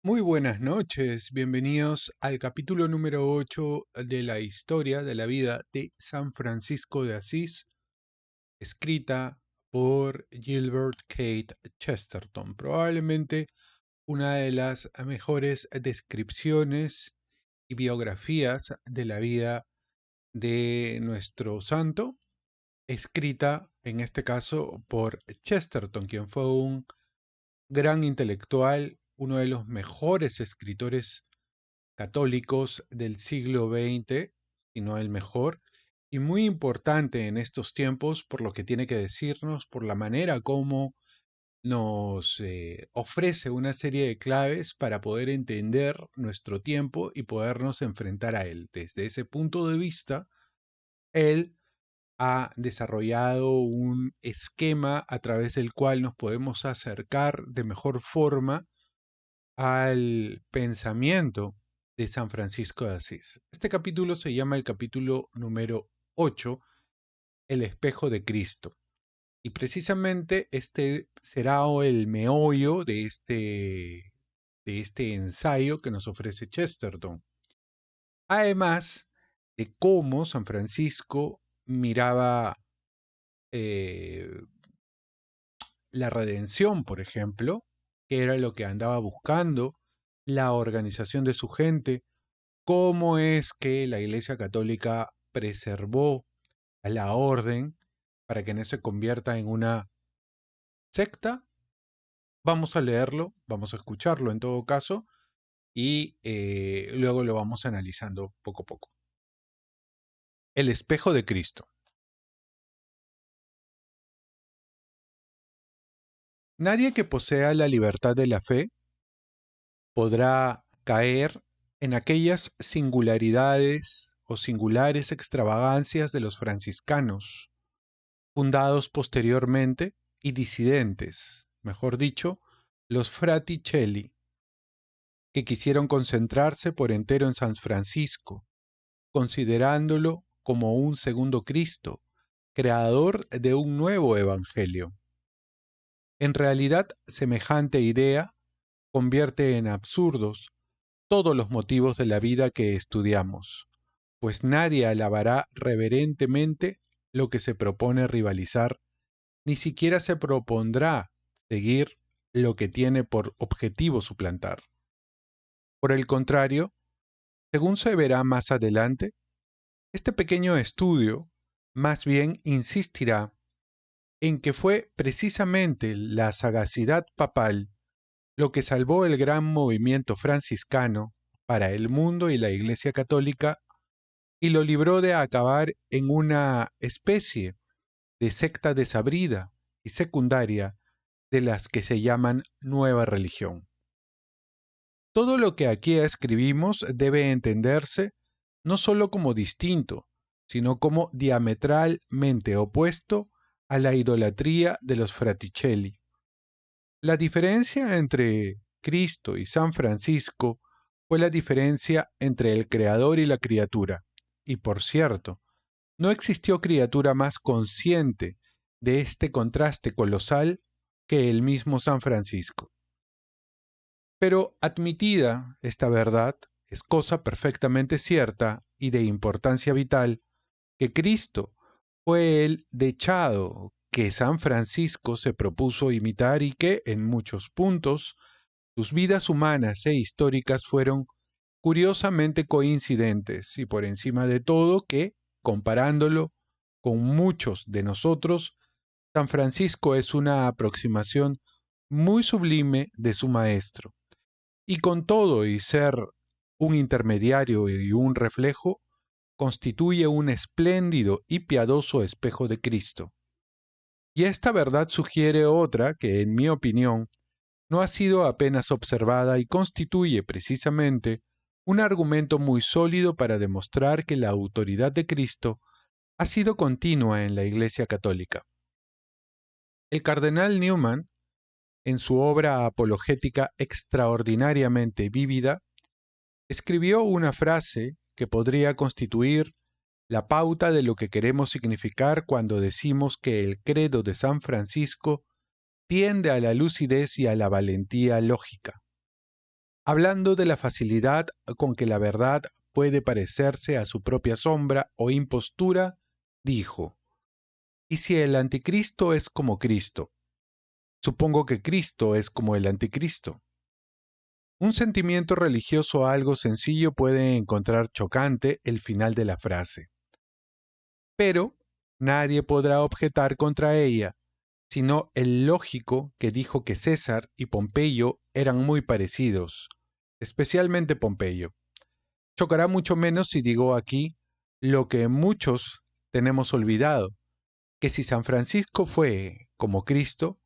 Muy buenas noches, bienvenidos al capítulo número 8 de la historia de la vida de San Francisco de Asís, escrita por Gilbert Kate Chesterton. Probablemente una de las mejores descripciones y biografías de la vida de nuestro santo, escrita en este caso por Chesterton, quien fue un gran intelectual, uno de los mejores escritores católicos del siglo XX, si no el mejor, y muy importante en estos tiempos por lo que tiene que decirnos, por la manera como nos ofrece una serie de claves para poder entender nuestro tiempo y podernos enfrentar a él. Desde ese punto de vista, él ha desarrollado un esquema a través del cual nos podemos acercar de mejor forma al pensamiento de San Francisco de Asís. Este capítulo se llama el capítulo número 8, El espejo de Cristo. Y precisamente este será el meollo de este ensayo que nos ofrece Chesterton. Además de cómo San Francisco miraba eh, la redención, por ejemplo, que era lo que andaba buscando, la organización de su gente, cómo es que la Iglesia Católica preservó a la orden para que no se convierta en una secta. Vamos a leerlo, vamos a escucharlo en todo caso y luego lo vamos analizando poco a poco. El espejo de Cristo. Nadie que posea la libertad de la fe podrá caer en aquellas singularidades o singulares extravagancias de los franciscanos, fundados posteriormente y disidentes, mejor dicho, los Fraticelli, que quisieron concentrarse por entero en San Francisco, considerándolo como un segundo Cristo, creador de un nuevo evangelio. En realidad, semejante idea convierte en absurdos todos los motivos de la vida que estudiamos, pues nadie alabará reverentemente lo que se propone rivalizar, ni siquiera se propondrá seguir lo que tiene por objetivo suplantar. Por el contrario, según se verá más adelante, este pequeño estudio más bien insistirá en que fue precisamente la sagacidad papal lo que salvó el gran movimiento franciscano para el mundo y la Iglesia Católica y lo libró de acabar en una especie de secta desabrida y secundaria de las que se llaman nueva religión. Todo lo que aquí escribimos debe entenderse no sólo como distinto, sino como diametralmente opuesto a la idolatría de los Fraticelli. La diferencia entre Cristo y San Francisco fue la diferencia entre el Creador y la criatura. Y por cierto, no existió criatura más consciente de este contraste colosal que el mismo San Francisco. Pero admitida esta verdad, es cosa perfectamente cierta y de importancia vital que Cristo fue el dechado que San Francisco se propuso imitar y que, en muchos puntos, sus vidas humanas e históricas fueron curiosamente coincidentes y por encima de todo que, comparándolo con muchos de nosotros, San Francisco es una aproximación muy sublime de su maestro. Y con todo y ser un intermediario y un reflejo, constituye un espléndido y piadoso espejo de Cristo. Y esta verdad sugiere otra que, en mi opinión, no ha sido apenas observada y constituye precisamente un argumento muy sólido para demostrar que la autoridad de Cristo ha sido continua en la Iglesia Católica. El cardenal Newman, en su obra apologética extraordinariamente vívida, escribió una frase que podría constituir la pauta de lo que queremos significar cuando decimos que el credo de San Francisco tiende a la lucidez y a la valentía lógica. hablando de la facilidad con que la verdad puede parecerse a su propia sombra o impostura, dijo: ¿y si el anticristo es como Cristo? Supongo que Cristo es como el anticristo. Un sentimiento religioso algo sencillo puede encontrar chocante el final de la frase, pero nadie podrá objetar contra ella, sino el lógico que dijo que César y Pompeyo eran muy parecidos, especialmente Pompeyo. Chocará mucho menos si digo aquí lo que muchos tenemos olvidado, que si San Francisco fue como Cristo,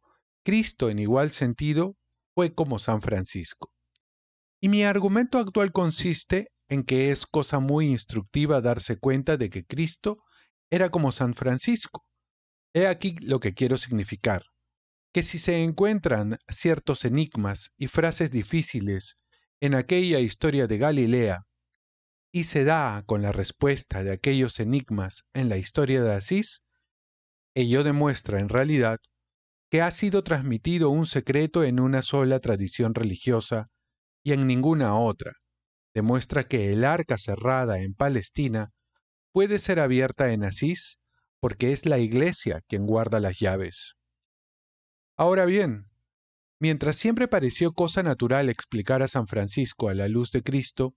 Cristo en igual sentido fue como San Francisco. Y mi argumento actual consiste en que es cosa muy instructiva darse cuenta de que Cristo era como San Francisco. He aquí lo que quiero significar: que si se encuentran ciertos enigmas y frases difíciles en aquella historia de Galilea, y se da con la respuesta de aquellos enigmas en la historia de Asís, ello demuestra en realidad que ha sido transmitido un secreto en una sola tradición religiosa y en ninguna otra. Demuestra que el arca cerrada en Palestina puede ser abierta en Asís porque es la Iglesia quien guarda las llaves. Ahora bien, mientras siempre pareció cosa natural explicar a San Francisco a la luz de Cristo,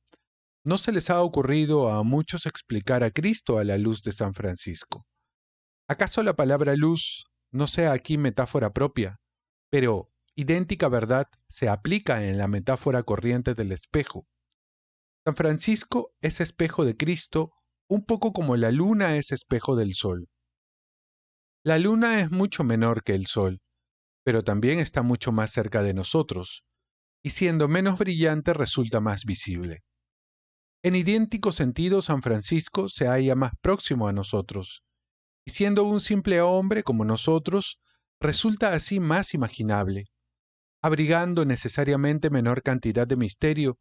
no se les ha ocurrido a muchos explicar a Cristo a la luz de San Francisco. ¿Acaso la palabra luz no sea aquí metáfora propia, pero idéntica verdad se aplica en la metáfora corriente del espejo? San Francisco es espejo de Cristo, un poco como la luna es espejo del sol. La luna es mucho menor que el sol, pero también está mucho más cerca de nosotros, y siendo menos brillante resulta más visible. En idéntico sentido, San Francisco se halla más próximo a nosotros, y siendo un simple hombre como nosotros, resulta así más imaginable. Abrigando necesariamente menor cantidad de misterio,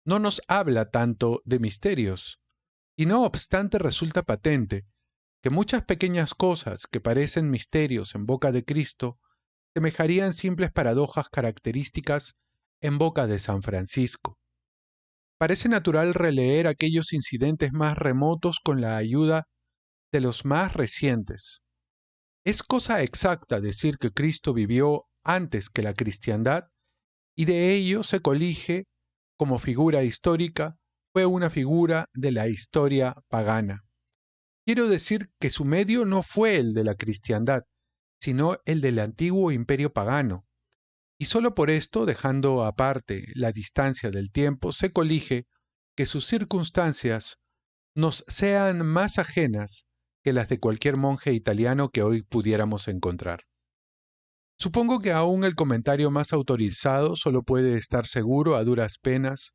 no nos habla tanto de misterios, y no obstante resulta patente que muchas pequeñas cosas que parecen misterios en boca de Cristo semejarían simples paradojas características en boca de San Francisco. Parece natural releer aquellos incidentes más remotos con la ayuda de los más recientes. Es cosa exacta decir que Cristo vivió antes que la cristiandad, y de ello se colige como figura histórica, fue una figura de la historia pagana. Quiero decir que su medio no fue el de la cristiandad, sino el del antiguo imperio pagano, y solo por esto, dejando aparte la distancia del tiempo, se colige que sus circunstancias nos sean más ajenas que las de cualquier monje italiano que hoy pudiéramos encontrar. Supongo que aún el comentario más autorizado solo puede estar seguro a duras penas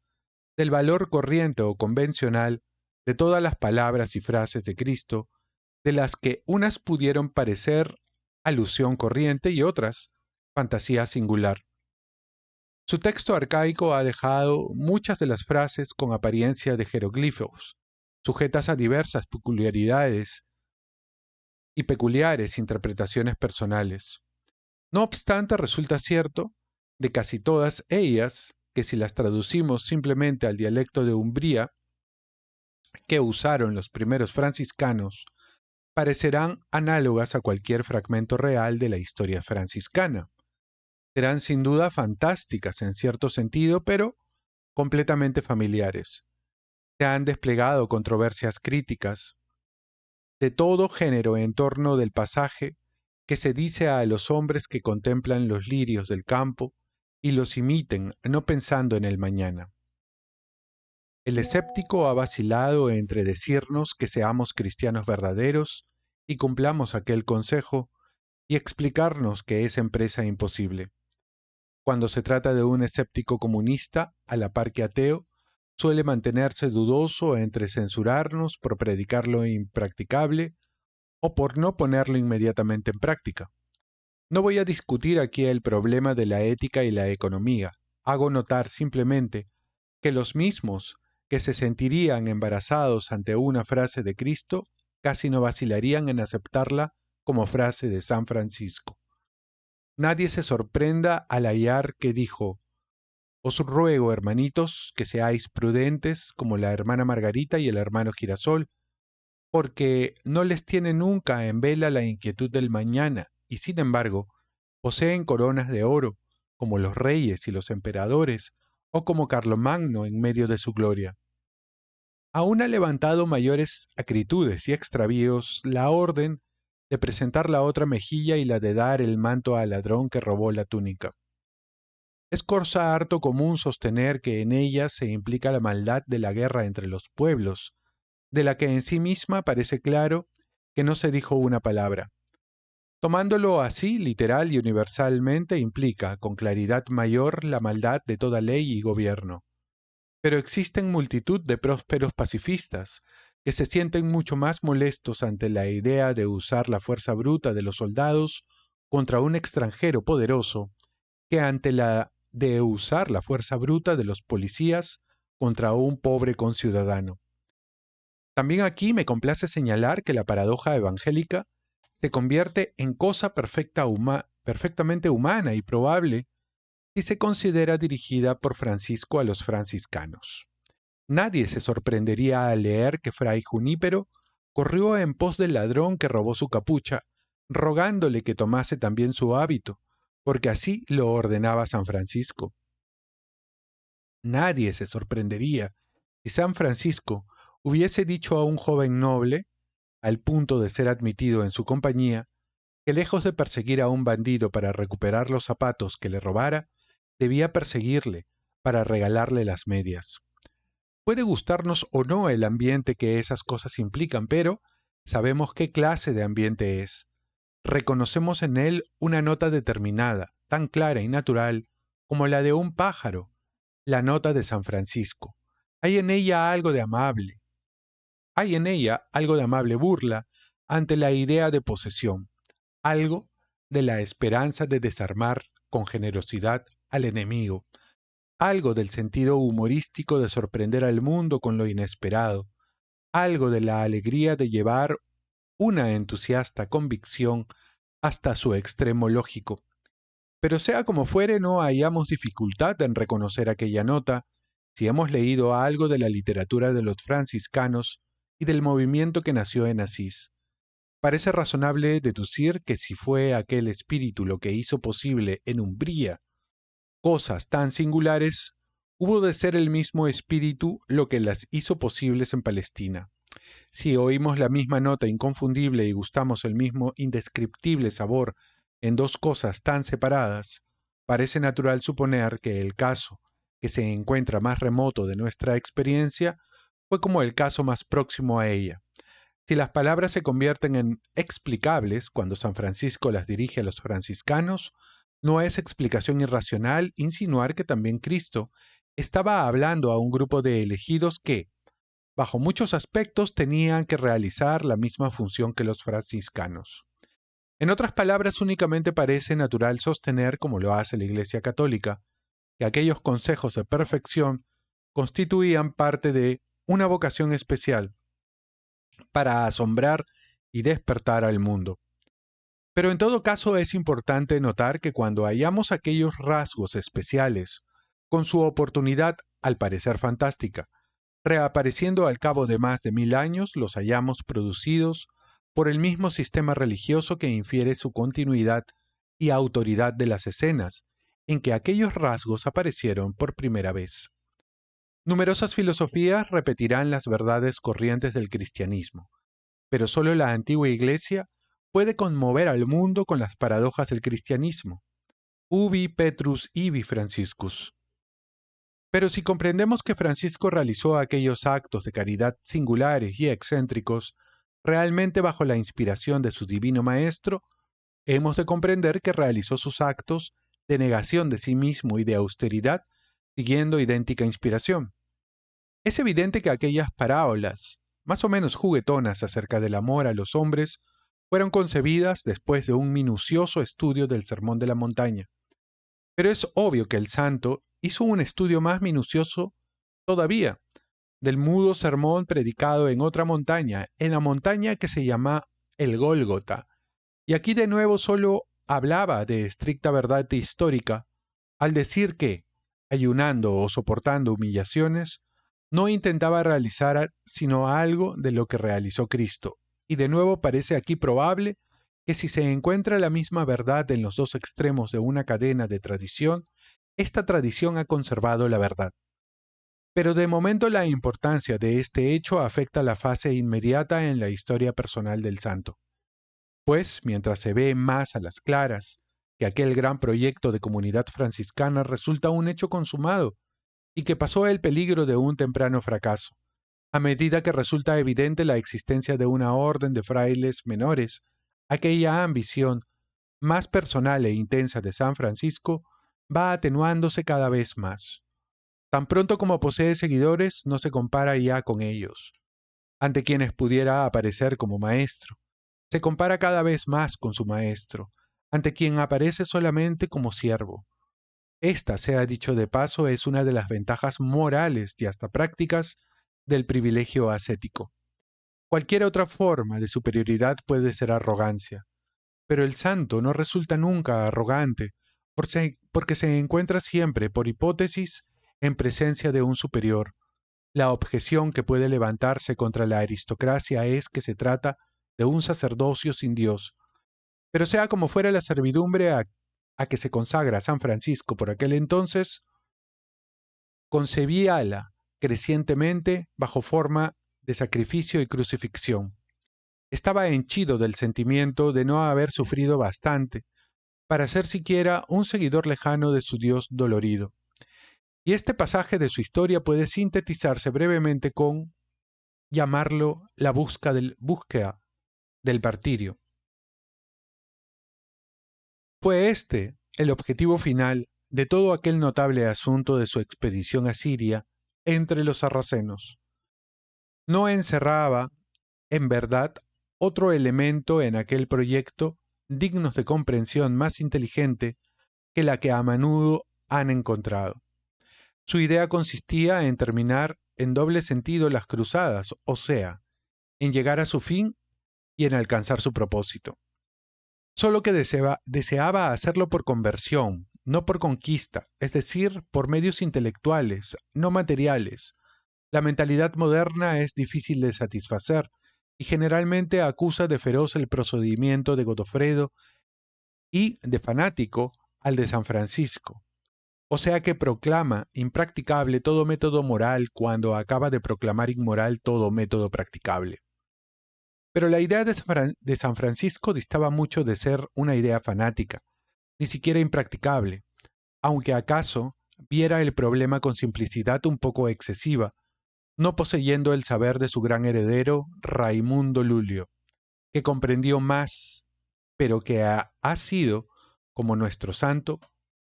del valor corriente o convencional de todas las palabras y frases de Cristo, de las que unas pudieron parecer alusión corriente y otras fantasía singular. Su texto arcaico ha dejado muchas de las frases con apariencia de jeroglifos, sujetas a diversas peculiaridades y peculiares interpretaciones personales. No obstante, resulta cierto de casi todas ellas que si las traducimos simplemente al dialecto de Umbría que usaron los primeros franciscanos, parecerán análogas a cualquier fragmento real de la historia franciscana. Serán sin duda fantásticas en cierto sentido, pero completamente familiares. Se han desplegado controversias críticas de todo género en torno del pasaje que se dice a los hombres que contemplan los lirios del campo y los imiten, no pensando en el mañana. El escéptico ha vacilado entre decirnos que seamos cristianos verdaderos y cumplamos aquel consejo, y explicarnos que es empresa imposible. Cuando se trata de un escéptico comunista, a la par que ateo, suele mantenerse dudoso entre censurarnos por predicar lo impracticable o por no ponerlo inmediatamente en práctica. No voy a discutir aquí el problema de la ética y la economía. Hago notar simplemente que los mismos que se sentirían embarazados ante una frase de Cristo casi no vacilarían en aceptarla como frase de San Francisco. Nadie se sorprenda al hallar que dijo: Os ruego, hermanitos, que seáis prudentes como la hermana Margarita y el hermano Girasol, porque no les tiene nunca en vela la inquietud del mañana, y sin embargo, poseen coronas de oro, como los reyes y los emperadores, o como Carlomagno en medio de su gloria. Aún ha levantado mayores acritudes y extravíos la orden de presentar la otra mejilla y la de dar el manto al ladrón que robó la túnica. Es cosa harto común sostener que en ella se implica la maldad de la guerra entre los pueblos, de la que en sí misma parece claro que no se dijo una palabra. Tomándolo así, literal y universalmente, implica con claridad mayor la maldad de toda ley y gobierno. Pero existen multitud de prósperos pacifistas que se sienten mucho más molestos ante la idea de usar la fuerza bruta de los soldados contra un extranjero poderoso que ante la de usar la fuerza bruta de los policías contra un pobre conciudadano. También aquí me complace señalar que la paradoja evangélica se convierte en cosa perfectamente humana y probable si se considera dirigida por Francisco a los franciscanos. Nadie se sorprendería al leer que Fray Junípero corrió en pos del ladrón que robó su capucha, rogándole que tomase también su hábito, porque así lo ordenaba San Francisco. Nadie se sorprendería si San Francisco hubiese dicho a un joven noble, al punto de ser admitido en su compañía, que lejos de perseguir a un bandido para recuperar los zapatos que le robara, debía perseguirle para regalarle las medias. Puede gustarnos o no el ambiente que esas cosas implican, pero sabemos qué clase de ambiente es. Reconocemos en él una nota determinada, tan clara y natural como la de un pájaro, la nota de San Francisco. Hay en ella algo de amable. Hay en ella algo de amable burla ante la idea de posesión, algo de la esperanza de desarmar con generosidad al enemigo, algo del sentido humorístico de sorprender al mundo con lo inesperado, algo de la alegría de llevar una entusiasta convicción hasta su extremo lógico. Pero sea como fuere, no hallamos dificultad en reconocer aquella nota si hemos leído algo de la literatura de los franciscanos y del movimiento que nació en Asís. Parece razonable deducir que si fue aquel espíritu lo que hizo posible en Umbría cosas tan singulares, hubo de ser el mismo espíritu lo que las hizo posibles en Palestina. Si oímos la misma nota inconfundible y gustamos el mismo indescriptible sabor en dos cosas tan separadas, parece natural suponer que el caso que se encuentra más remoto de nuestra experiencia fue como el caso más próximo a ella. Si las palabras se convierten en explicables cuando San Francisco las dirige a los franciscanos, no es explicación irracional insinuar que también Cristo estaba hablando a un grupo de elegidos que, bajo muchos aspectos, tenían que realizar la misma función que los franciscanos. En otras palabras, únicamente parece natural sostener, como lo hace la Iglesia Católica, que aquellos consejos de perfección constituían parte de una vocación especial para asombrar y despertar al mundo. Pero en todo caso es importante notar que cuando hallamos aquellos rasgos especiales, con su oportunidad al parecer fantástica, reapareciendo al cabo de más de 1000 años, los hallamos producidos por el mismo sistema religioso que infiere su continuidad y autoridad de las escenas, en que aquellos rasgos aparecieron por primera vez. Numerosas filosofías repetirán las verdades corrientes del cristianismo, pero solo la antigua Iglesia puede conmover al mundo con las paradojas del cristianismo. Ubi Petrus ibi Franciscus. Pero si comprendemos que Francisco realizó aquellos actos de caridad singulares y excéntricos, realmente bajo la inspiración de su divino Maestro, hemos de comprender que realizó sus actos de negación de sí mismo y de austeridad siguiendo idéntica inspiración. Es evidente que aquellas parábolas, más o menos juguetonas acerca del amor a los hombres, fueron concebidas después de un minucioso estudio del Sermón de la Montaña. Pero es obvio que el santo hizo un estudio más minucioso todavía del mudo sermón predicado en otra montaña, en la montaña que se llama el Gólgota. Y aquí de nuevo solo hablaba de estricta verdad histórica al decir que, ayunando o soportando humillaciones, no intentaba realizar sino algo de lo que realizó Cristo. Y de nuevo parece aquí probable que si se encuentra la misma verdad en los dos extremos de una cadena de tradición, esta tradición ha conservado la verdad. Pero de momento la importancia de este hecho afecta la fase inmediata en la historia personal del santo. Pues, mientras se ve más a las claras que aquel gran proyecto de comunidad franciscana resulta un hecho consumado y que pasó el peligro de un temprano fracaso, a medida que resulta evidente la existencia de una orden de frailes menores, aquella ambición más personal e intensa de San Francisco va atenuándose cada vez más. Tan pronto como posee seguidores, no se compara ya con ellos, ante quienes pudiera aparecer como maestro. Se compara cada vez más con su maestro, ante quien aparece solamente como siervo. Esta, sea dicho de paso, es una de las ventajas morales y hasta prácticas del privilegio ascético. Cualquier otra forma de superioridad puede ser arrogancia, pero el santo no resulta nunca arrogante, porque se encuentra siempre, por hipótesis, en presencia de un superior. La objeción que puede levantarse contra la aristocracia es que se trata de un sacerdocio sin Dios. Pero sea como fuera la servidumbre a que se consagra San Francisco por aquel entonces, concebíala crecientemente bajo forma de sacrificio y crucifixión. Estaba henchido del sentimiento de no haber sufrido bastante para ser siquiera un seguidor lejano de su Dios dolorido. Y este pasaje de su historia puede sintetizarse brevemente con llamarlo la búsqueda del martirio. Fue este el objetivo final de todo aquel notable asunto de su expedición a Siria entre los sarracenos. No encerraba, en verdad, otro elemento en aquel proyecto dignos de comprensión más inteligente que la que a menudo han encontrado. Su idea consistía en terminar en doble sentido las cruzadas, o sea, en llegar a su fin y en alcanzar su propósito. Solo que deseaba hacerlo por conversión, no por conquista, es decir, por medios intelectuales, no materiales. La mentalidad moderna es difícil de satisfacer y generalmente acusa de feroz el procedimiento de Godofredo y de fanático al de San Francisco. O sea que proclama impracticable todo método moral cuando acaba de proclamar inmoral todo método practicable. Pero la idea de San Francisco distaba mucho de ser una idea fanática, ni siquiera impracticable, aunque acaso viera el problema con simplicidad un poco excesiva, no poseyendo el saber de su gran heredero, Raimundo Lulio, que comprendió más, pero que ha sido, como nuestro santo,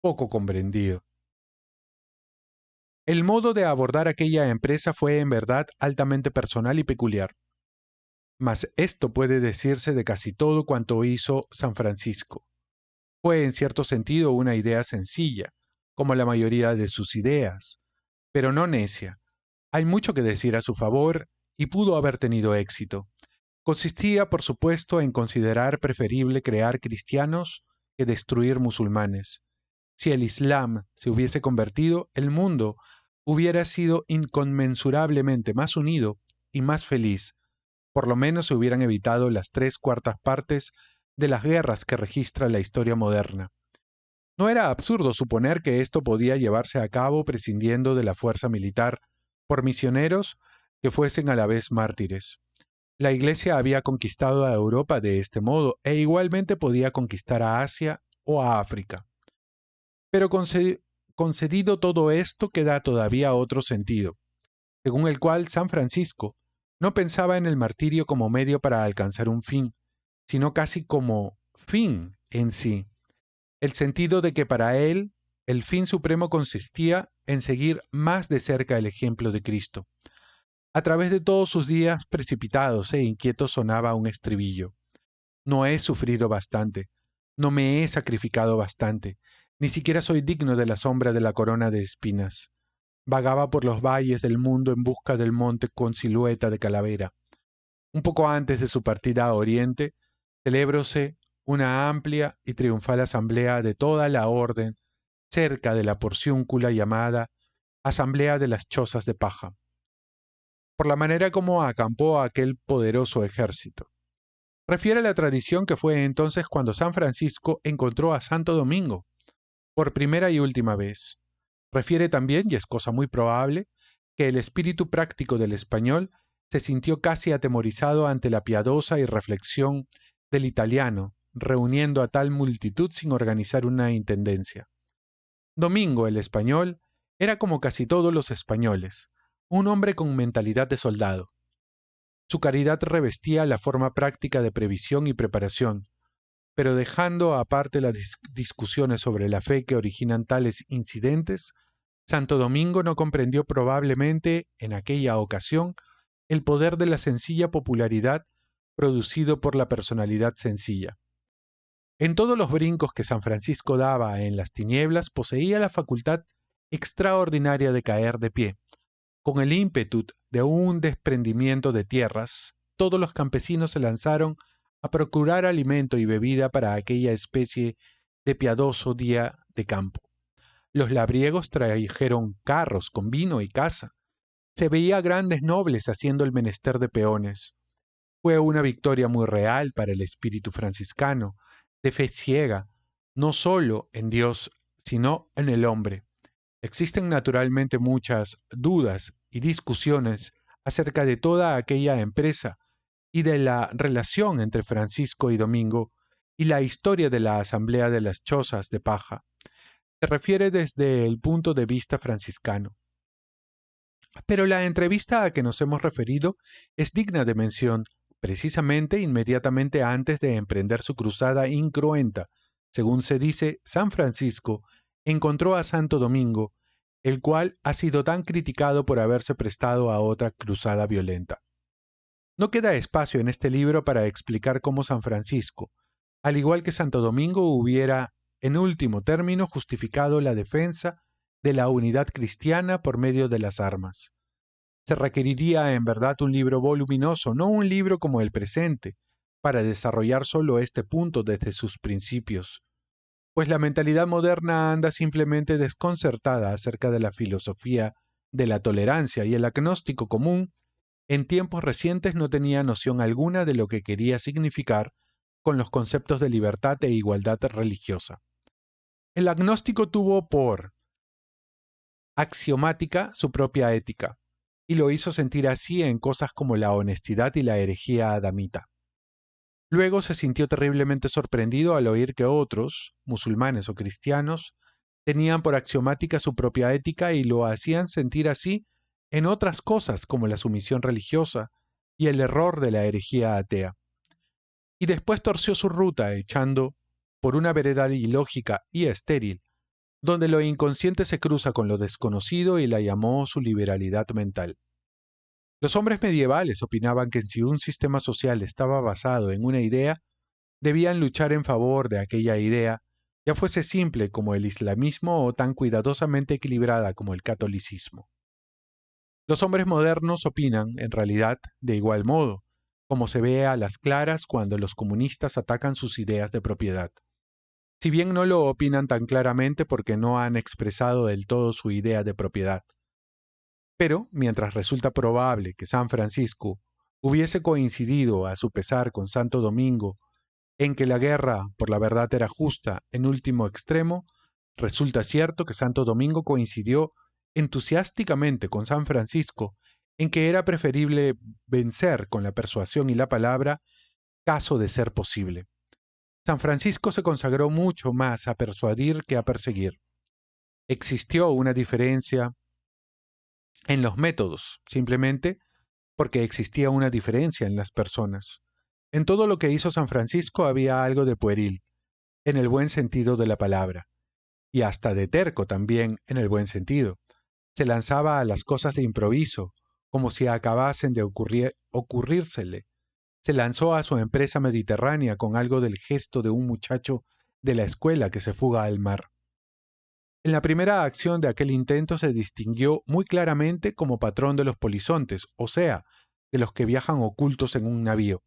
poco comprendido. El modo de abordar aquella empresa fue en verdad altamente personal y peculiar. Mas esto puede decirse de casi todo cuanto hizo San Francisco. Fue en cierto sentido una idea sencilla, como la mayoría de sus ideas, pero no necia. Hay mucho que decir a su favor y pudo haber tenido éxito. Consistía, por supuesto, en considerar preferible crear cristianos que destruir musulmanes. Si el Islam se hubiese convertido, el mundo hubiera sido inconmensurablemente más unido y más feliz. Por lo menos se hubieran evitado las 3/4 partes de las guerras que registra la historia moderna. No era absurdo suponer que esto podía llevarse a cabo prescindiendo de la fuerza militar, por misioneros que fuesen a la vez mártires. La Iglesia había conquistado a Europa de este modo e igualmente podía conquistar a Asia o a África. Pero concedido todo esto queda todavía otro sentido, según el cual San Francisco no pensaba en el martirio como medio para alcanzar un fin, sino casi como fin en sí, el sentido de que para él el fin supremo consistía en seguir más de cerca el ejemplo de Cristo. A través de todos sus días precipitados e inquietos sonaba un estribillo. No he sufrido bastante, no me he sacrificado bastante, ni siquiera soy digno de la sombra de la corona de espinas. Vagaba por los valles del mundo en busca del monte con silueta de calavera. Un poco antes de su partida a Oriente, celebróse una amplia y triunfal asamblea de toda la orden cerca de la porciúncula llamada Asamblea de las Chozas de Paja, por la manera como acampó aquel poderoso ejército. Refiere la tradición que fue entonces cuando San Francisco encontró a Santo Domingo, por primera y última vez. Refiere también, y es cosa muy probable, que el espíritu práctico del español se sintió casi atemorizado ante la piadosa irreflexión del italiano, reuniendo a tal multitud sin organizar una intendencia. Domingo, el español, era como casi todos los españoles, un hombre con mentalidad de soldado. Su caridad revestía la forma práctica de previsión y preparación, pero dejando aparte las discusiones sobre la fe que originan tales incidentes, Santo Domingo no comprendió probablemente en aquella ocasión el poder de la sencilla popularidad producido por la personalidad sencilla. En todos los brincos que San Francisco daba en las tinieblas poseía la facultad extraordinaria de caer de pie. Con el ímpetu de un desprendimiento de tierras, todos los campesinos se lanzaron a procurar alimento y bebida para aquella especie de piadoso día de campo. Los labriegos trajeron carros con vino y caza. Se veía grandes nobles haciendo el menester de peones. Fue una victoria muy real para el espíritu franciscano, de fe ciega, no solo en Dios, sino en el hombre. Existen naturalmente muchas dudas y discusiones acerca de toda aquella empresa y de la relación entre Francisco y Domingo y la historia de la Asamblea de las Chozas de Paja. Se refiere desde el punto de vista franciscano. Pero la entrevista a que nos hemos referido es digna de mención, precisamente inmediatamente antes de emprender su cruzada incruenta. Según se dice, San Francisco encontró a Santo Domingo, el cual ha sido tan criticado por haberse prestado a otra cruzada violenta. No queda espacio en este libro para explicar cómo San Francisco, al igual que Santo Domingo, hubiera, en último término, justificado la defensa de la unidad cristiana por medio de las armas. Se requeriría en verdad un libro voluminoso, no un libro como el presente, para desarrollar solo este punto desde sus principios, pues la mentalidad moderna anda simplemente desconcertada acerca de la filosofía de la tolerancia y el agnóstico común en tiempos recientes no tenía noción alguna de lo que quería significar con los conceptos de libertad e igualdad religiosa. El agnóstico tuvo por axiomática su propia ética, y lo hizo sentir así en cosas como la honestidad y la herejía adamita. Luego se sintió terriblemente sorprendido al oír que otros, musulmanes o cristianos, tenían por axiomática su propia ética y lo hacían sentir así en otras cosas como la sumisión religiosa y el error de la herejía atea. Y después torció su ruta echando por una vereda ilógica y estéril, donde lo inconsciente se cruza con lo desconocido y la llamó su liberalidad mental. Los hombres medievales opinaban que si un sistema social estaba basado en una idea, debían luchar en favor de aquella idea, ya fuese simple como el islamismo o tan cuidadosamente equilibrada como el catolicismo. Los hombres modernos opinan, en realidad, de igual modo, como se ve a las claras cuando los comunistas atacan sus ideas de propiedad. Si bien no lo opinan tan claramente porque no han expresado del todo su idea de propiedad. Pero, mientras resulta probable que San Francisco hubiese coincidido a su pesar con Santo Domingo en que la guerra por la verdad era justa en último extremo, resulta cierto que Santo Domingo coincidió entusiásticamente con San Francisco en que era preferible vencer con la persuasión y la palabra, caso de ser posible. San Francisco se consagró mucho más a persuadir que a perseguir. Existió una diferencia en los métodos, simplemente porque existía una diferencia en las personas. En todo lo que hizo San Francisco había algo de pueril, en el buen sentido de la palabra, y hasta de terco también en el buen sentido. Se lanzaba a las cosas de improviso, como si acabasen de ocurrírsele. Se lanzó a su empresa mediterránea con algo del gesto de un muchacho de la escuela que se fuga al mar. En la primera acción de aquel intento se distinguió muy claramente como patrón de los polizontes, o sea, de los que viajan ocultos en un navío.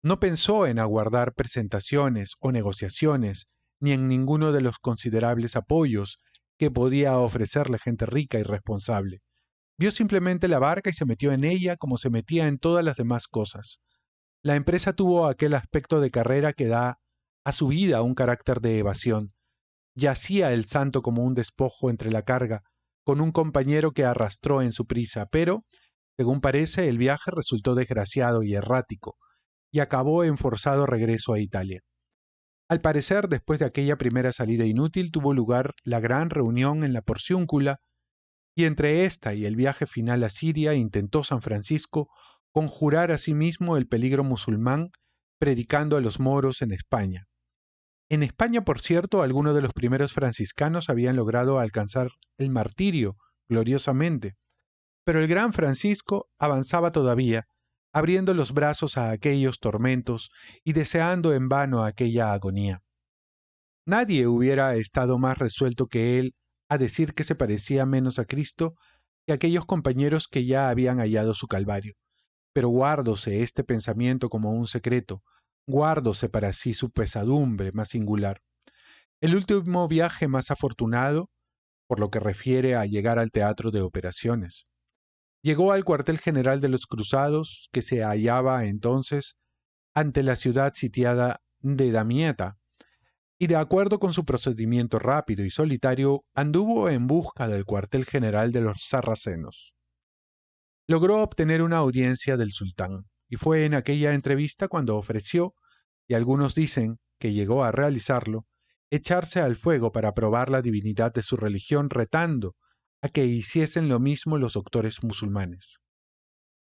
No pensó en aguardar presentaciones o negociaciones, ni en ninguno de los considerables apoyos que podía ofrecerle gente rica y responsable. Vio simplemente la barca y se metió en ella como se metía en todas las demás cosas. La empresa tuvo aquel aspecto de carrera que da a su vida un carácter de evasión. Yacía el santo como un despojo entre la carga, con un compañero que arrastró en su prisa, pero, según parece, el viaje resultó desgraciado y errático, y acabó en forzado regreso a Italia. Al parecer, después de aquella primera salida inútil, tuvo lugar la gran reunión en la Porciúncula, y entre esta y el viaje final a Siria intentó San Francisco conjurar a sí mismo el peligro musulmán, predicando a los moros en España. En España, por cierto, algunos de los primeros franciscanos habían logrado alcanzar el martirio gloriosamente, pero el gran Francisco avanzaba todavía, abriendo los brazos a aquellos tormentos y deseando en vano aquella agonía. Nadie hubiera estado más resuelto que él a decir que se parecía menos a Cristo que aquellos compañeros que ya habían hallado su Calvario. Pero guárdose este pensamiento como un secreto, guárdose para sí su pesadumbre más singular. El último viaje más afortunado, por lo que refiere a llegar al teatro de operaciones. Llegó al cuartel general de los cruzados, que se hallaba entonces ante la ciudad sitiada de Damieta, y de acuerdo con su procedimiento rápido y solitario, anduvo en busca del cuartel general de los sarracenos. Logró obtener una audiencia del sultán, y fue en aquella entrevista cuando ofreció, y algunos dicen que llegó a realizarlo, echarse al fuego para probar la divinidad de su religión, retando a que hiciesen lo mismo los doctores musulmanes.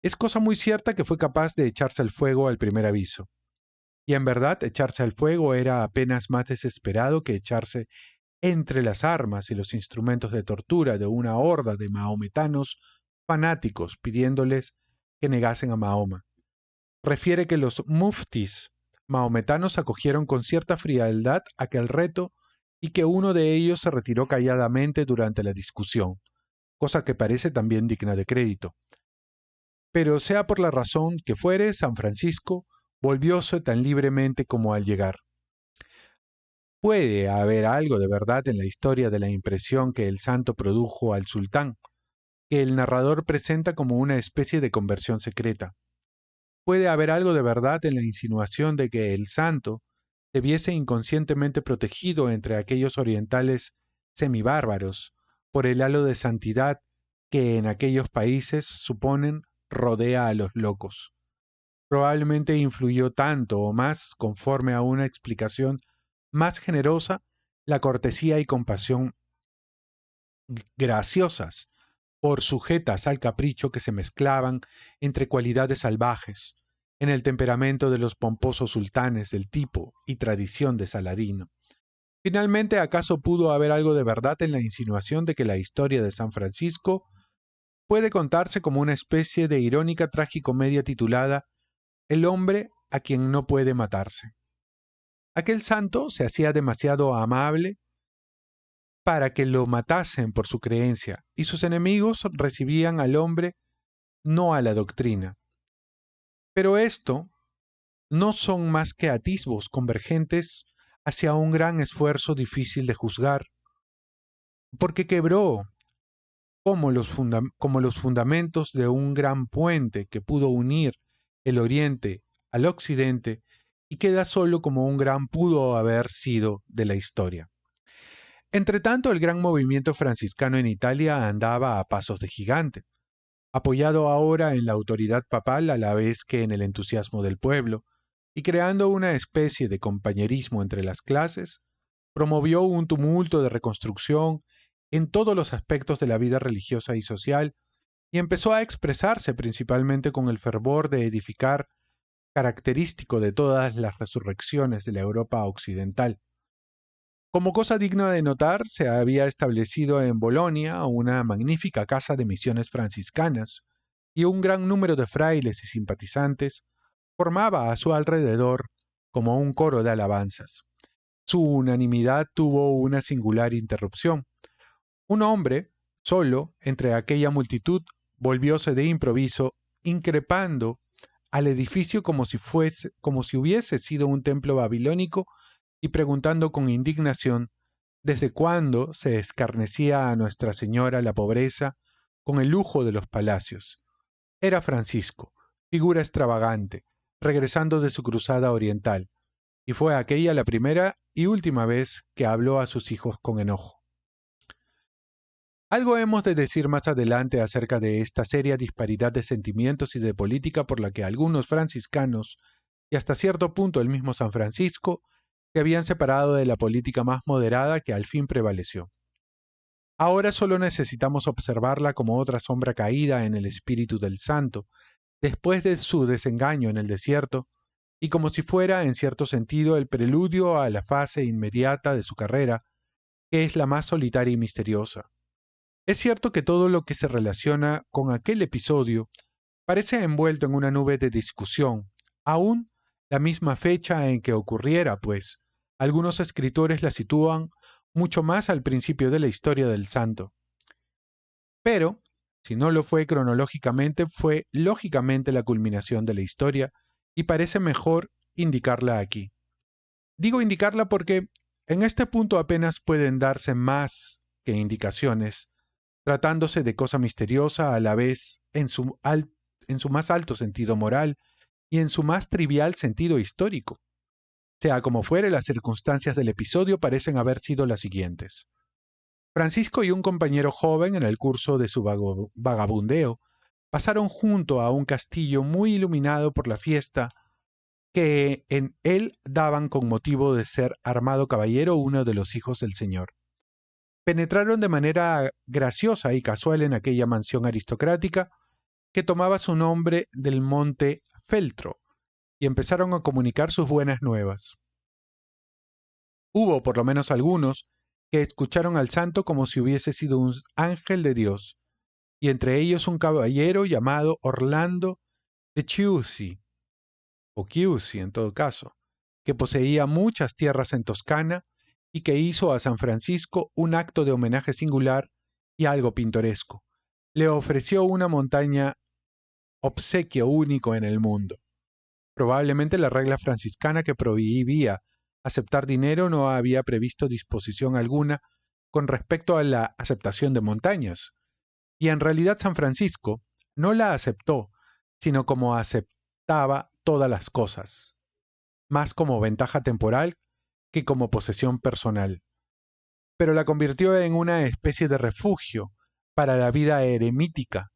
Es cosa muy cierta que fue capaz de echarse al fuego al primer aviso. Y en verdad, echarse al fuego era apenas más desesperado que echarse entre las armas y los instrumentos de tortura de una horda de mahometanos fanáticos pidiéndoles que negasen a Mahoma. Refiere que los muftis mahometanos acogieron con cierta frialdad aquel reto y que uno de ellos se retiró calladamente durante la discusión, cosa que parece también digna de crédito. Pero sea por la razón que fuere, San Francisco volvióse tan libremente como al llegar. Puede haber algo de verdad en la historia de la impresión que el santo produjo al sultán, que el narrador presenta como una especie de conversión secreta. Puede haber algo de verdad en la insinuación de que el santo se viese inconscientemente protegido entre aquellos orientales semibárbaros por el halo de santidad que en aquellos países suponen rodea a los locos. Probablemente influyó tanto o más, conforme a una explicación más generosa, la cortesía y compasión graciosas, por sujetas al capricho que se mezclaban entre cualidades salvajes, en el temperamento de los pomposos sultanes del tipo y tradición de Saladino. Finalmente, ¿acaso pudo haber algo de verdad en la insinuación de que la historia de San Francisco puede contarse como una especie de irónica tragicomedia titulada El hombre a quien no puede matarse? Aquel santo se hacía demasiado amable para que lo matasen por su creencia, y sus enemigos recibían al hombre, no a la doctrina. Pero esto no son más que atisbos convergentes hacia un gran esfuerzo difícil de juzgar, porque quebró como los fundamentos de un gran puente que pudo unir el Oriente al Occidente y queda solo como un gran pudo haber sido de la historia. Entretanto, el gran movimiento franciscano en Italia andaba a pasos de gigante, apoyado ahora en la autoridad papal a la vez que en el entusiasmo del pueblo, y creando una especie de compañerismo entre las clases, promovió un tumulto de reconstrucción en todos los aspectos de la vida religiosa y social, y empezó a expresarse principalmente con el fervor de edificar característico de todas las resurrecciones de la Europa occidental. Como cosa digna de notar, se había establecido en Bolonia una magnífica casa de misiones franciscanas, y un gran número de frailes y simpatizantes formaba a su alrededor como un coro de alabanzas. Su unanimidad tuvo una singular interrupción. Un hombre, solo, entre aquella multitud, volvióse de improviso, increpando al edificio como si hubiese sido un templo babilónico y preguntando con indignación ¿Desde cuándo se escarnecía a Nuestra Señora la pobreza con el lujo de los palacios? Era Francisco, figura extravagante, regresando de su cruzada oriental, y fue aquella la primera y última vez que habló a sus hijos con enojo. Algo hemos de decir más adelante acerca de esta seria disparidad de sentimientos y de política por la que algunos franciscanos, y hasta cierto punto el mismo San Francisco, se habían separado de la política más moderada que al fin prevaleció. Ahora solo necesitamos observarla como otra sombra caída en el espíritu del santo, después de su desengaño en el desierto, y como si fuera, en cierto sentido, el preludio a la fase inmediata de su carrera, que es la más solitaria y misteriosa. Es cierto que todo lo que se relaciona con aquel episodio parece envuelto en una nube de discusión, aún la misma fecha en que ocurriera, pues algunos escritores la sitúan mucho más al principio de la historia del santo. Pero, si no lo fue cronológicamente, fue lógicamente la culminación de la historia, y parece mejor indicarla aquí. Digo indicarla porque en este punto apenas pueden darse más que indicaciones, tratándose de cosa misteriosa a la vez en su más alto sentido moral y en su más trivial sentido histórico. Sea como fuere, las circunstancias del episodio parecen haber sido las siguientes. Francisco y un compañero joven en el curso de su vagabundeo pasaron junto a un castillo muy iluminado por la fiesta que en él daban con motivo de ser armado caballero uno de los hijos del señor. Penetraron de manera graciosa y casual en aquella mansión aristocrática que tomaba su nombre del monte Feltro y empezaron a comunicar sus buenas nuevas. Hubo por lo menos algunos que escucharon al santo como si hubiese sido un ángel de Dios, y entre ellos un caballero llamado Orlando de Chiusi, o Chiusi en todo caso, que poseía muchas tierras en Toscana y que hizo a San Francisco un acto de homenaje singular y algo pintoresco. Le ofreció una montaña, obsequio único en el mundo. Probablemente la regla franciscana que prohibía aceptar dinero no había previsto disposición alguna con respecto a la aceptación de montañas, y en realidad San Francisco no la aceptó, sino como aceptaba todas las cosas, más como ventaja temporal que como posesión personal, pero la convirtió en una especie de refugio para la vida eremítica,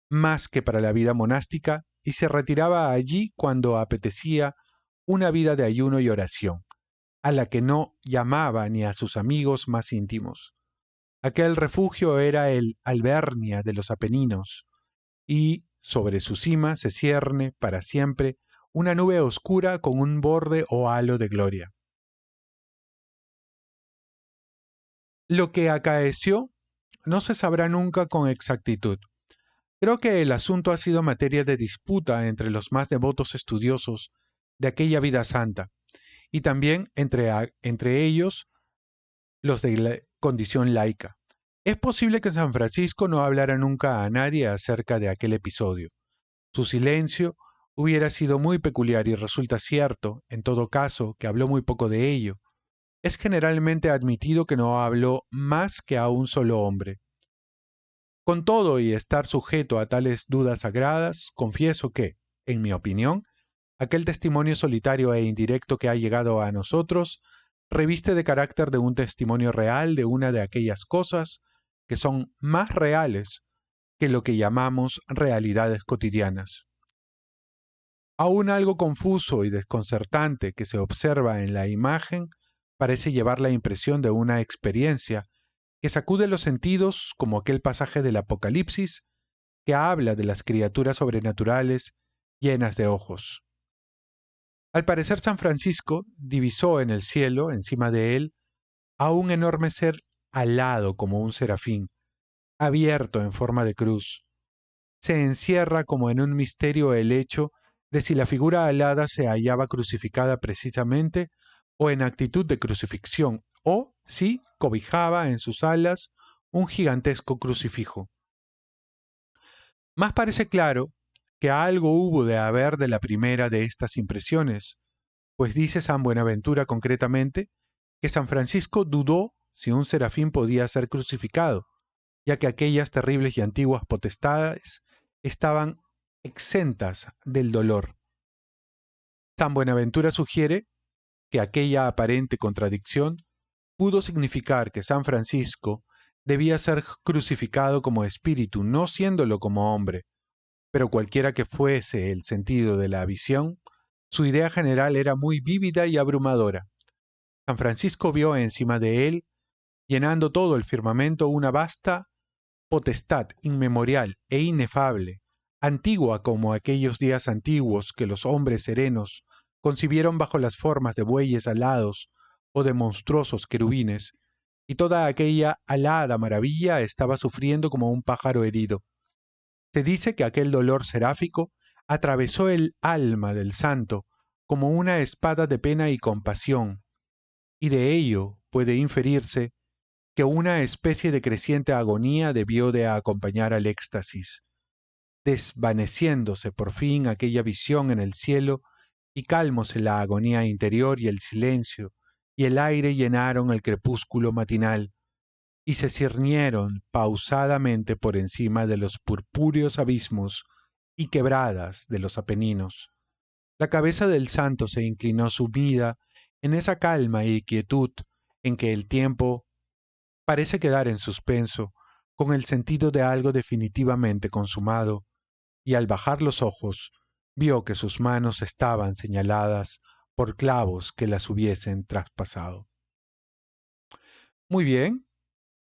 más que para la vida monástica, y se retiraba allí cuando apetecía una vida de ayuno y oración, a la que no llamaba ni a sus amigos más íntimos. Aquel refugio era el Albernia de los Apeninos, y sobre su cima se cierne para siempre una nube oscura con un borde o halo de gloria. Lo que acaeció no se sabrá nunca con exactitud. Creo que el asunto ha sido materia de disputa entre los más devotos estudiosos de aquella vida santa, y también entre ellos los de la condición laica. Es posible que San Francisco no hablara nunca a nadie acerca de aquel episodio. Su silencio hubiera sido muy peculiar y resulta cierto, en todo caso, que habló muy poco de ello. Es generalmente admitido que no habló más que a un solo hombre. Con todo y estar sujeto a tales dudas sagradas, confieso que, en mi opinión, aquel testimonio solitario e indirecto que ha llegado a nosotros reviste de carácter de un testimonio real de una de aquellas cosas que son más reales que lo que llamamos realidades cotidianas. Aún algo confuso y desconcertante que se observa en la imagen parece llevar la impresión de una experiencia que sacude los sentidos como aquel pasaje del Apocalipsis que habla de las criaturas sobrenaturales llenas de ojos. Al parecer San Francisco divisó en el cielo, encima de él, a un enorme ser alado como un serafín, abierto en forma de cruz. Se encierra como en un misterio el hecho de si la figura alada se hallaba crucificada precisamente o en actitud de crucifixión, o si cobijaba en sus alas un gigantesco crucifijo. Más parece claro que algo hubo de haber de la primera de estas impresiones, pues dice San Buenaventura concretamente que San Francisco dudó si un serafín podía ser crucificado, ya que aquellas terribles y antiguas potestades estaban exentas del dolor. San Buenaventura sugiere que aquella aparente contradicción pudo significar que San Francisco debía ser crucificado como espíritu, no siéndolo como hombre, pero cualquiera que fuese el sentido de la visión, su idea general era muy vívida y abrumadora. San Francisco vio encima de él, llenando todo el firmamento, una vasta potestad inmemorial e inefable, antigua como aquellos días antiguos que los hombres serenos concibieron bajo las formas de bueyes alados o de monstruosos querubines, y toda aquella alada maravilla estaba sufriendo como un pájaro herido. Se dice que aquel dolor seráfico atravesó el alma del santo como una espada de pena y compasión, y de ello puede inferirse que una especie de creciente agonía debió de acompañar al éxtasis, desvaneciéndose por fin aquella visión en el cielo y calmose la agonía interior y el silencio y el aire llenaron el crepúsculo matinal y se cirnieron pausadamente por encima de los purpúreos abismos y quebradas de los Apeninos. La cabeza del santo se inclinó sumida en esa calma y quietud en que el tiempo parece quedar en suspenso, con el sentido de algo definitivamente consumado, y al bajar los ojos, vio que sus manos estaban señaladas por clavos que las hubiesen traspasado. Muy bien,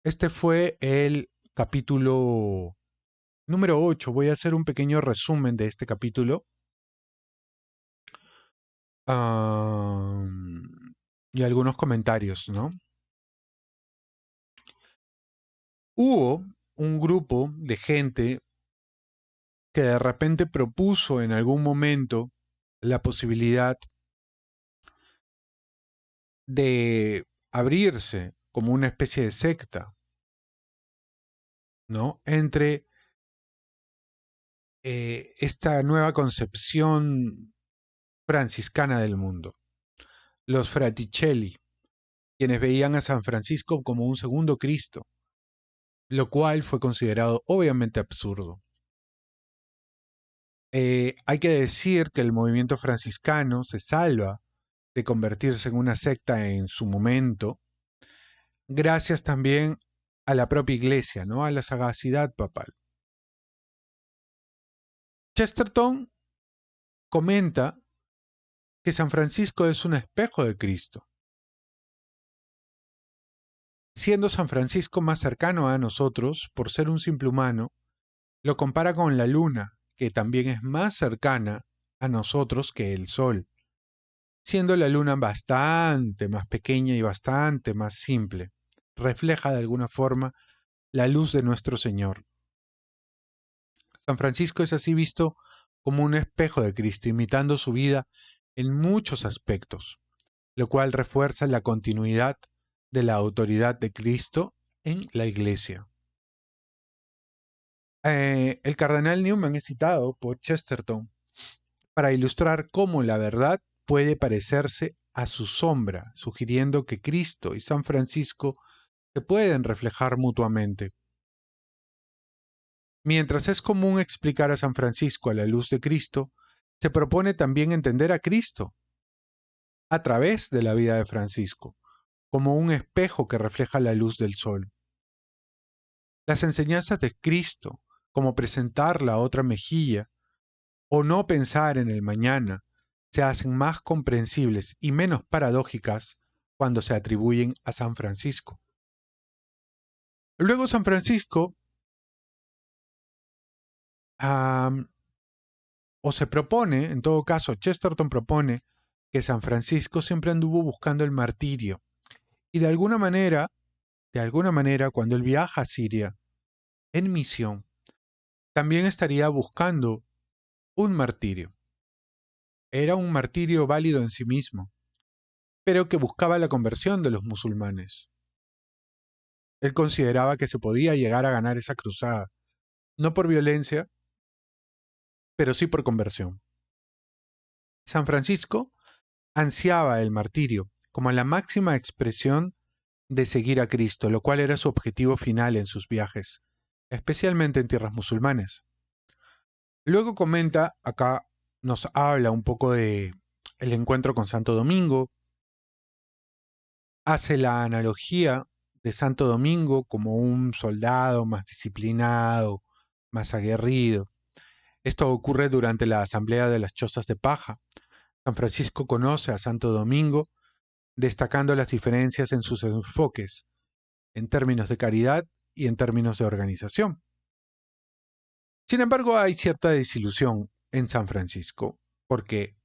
este fue el capítulo número 8. Voy a hacer un pequeño resumen de este capítulo. Y algunos comentarios, ¿no? Hubo un grupo de gente que de repente propuso en algún momento la posibilidad de abrirse como una especie de secta, ¿no? Entre esta nueva concepción franciscana del mundo, los Fraticelli, quienes veían a San Francisco como un segundo Cristo, lo cual fue considerado obviamente absurdo. Hay que decir que el movimiento franciscano se salva de convertirse en una secta en su momento, gracias también a la propia iglesia, ¿no? A la sagacidad papal. Chesterton comenta que San Francisco es un espejo de Cristo. Siendo San Francisco más cercano a nosotros, por ser un simple humano, lo compara con la luna, que también es más cercana a nosotros que el sol, siendo la luna bastante más pequeña y bastante más simple. Refleja de alguna forma la luz de nuestro Señor. San Francisco es así visto como un espejo de Cristo, imitando su vida en muchos aspectos, lo cual refuerza la continuidad de la autoridad de Cristo en la Iglesia. El cardenal Newman es citado por Chesterton para ilustrar cómo la verdad puede parecerse a su sombra, sugiriendo que Cristo y San Francisco se pueden reflejar mutuamente. Mientras es común explicar a San Francisco a la luz de Cristo, se propone también entender a Cristo a través de la vida de Francisco, como un espejo que refleja la luz del sol. Las enseñanzas de Cristo, como presentar la otra mejilla o no pensar en el mañana, se hacen más comprensibles y menos paradójicas cuando se atribuyen a San Francisco. Luego San Francisco o se propone, en todo caso, Chesterton propone que San Francisco siempre anduvo buscando el martirio. Y de alguna manera, cuando él viaja a Siria en misión, también estaría buscando un martirio. Era un martirio válido en sí mismo, pero que buscaba la conversión de los musulmanes. Él consideraba que se podía llegar a ganar esa cruzada, no por violencia, pero sí por conversión. San Francisco ansiaba el martirio como la máxima expresión de seguir a Cristo, lo cual era su objetivo final en sus viajes, especialmente en tierras musulmanes. Luego comenta, acá nos habla un poco de el encuentro con Santo Domingo, hace la analogía de Santo Domingo como un soldado más disciplinado, más aguerrido. Esto ocurre durante la Asamblea de las Chozas de Paja. San Francisco conoce a Santo Domingo, destacando las diferencias en sus enfoques, en términos de caridad y en términos de organización. Sin embargo, hay cierta desilusión en San Francisco, porque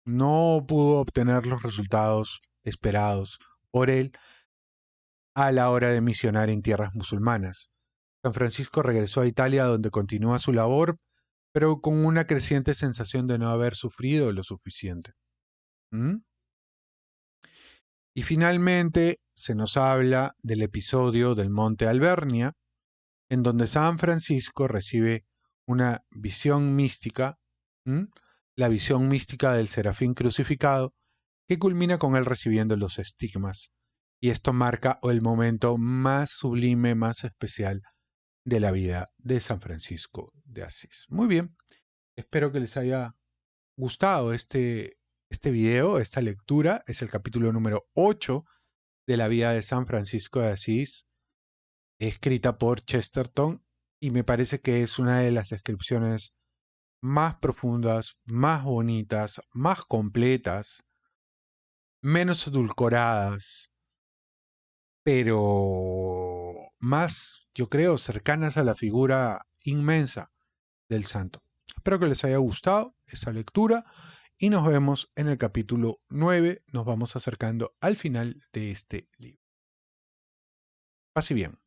no pudo obtener los resultados esperados por él a la hora de misionar en tierras musulmanas. San Francisco regresó a Italia, donde continúa su labor, pero con una creciente sensación de no haber sufrido lo suficiente. ¿Mm? Y finalmente se nos habla del episodio del Monte Albernia, en donde San Francisco recibe una visión mística, la visión mística del serafín crucificado, que culmina con él recibiendo los estigmas. Y esto marca el momento más sublime, más especial de la vida de San Francisco de Asís. Muy bien, espero que les haya gustado este video, esta lectura. Es el capítulo número 8 de la vida de San Francisco de Asís, escrita por Chesterton, y me parece que es una de las descripciones más profundas, más bonitas, más completas, menos edulcoradas, pero más, yo creo, cercanas a la figura inmensa del santo. Espero que les haya gustado esta lectura y nos vemos en el capítulo 9. Nos vamos acercando al final de este libro. Pase bien.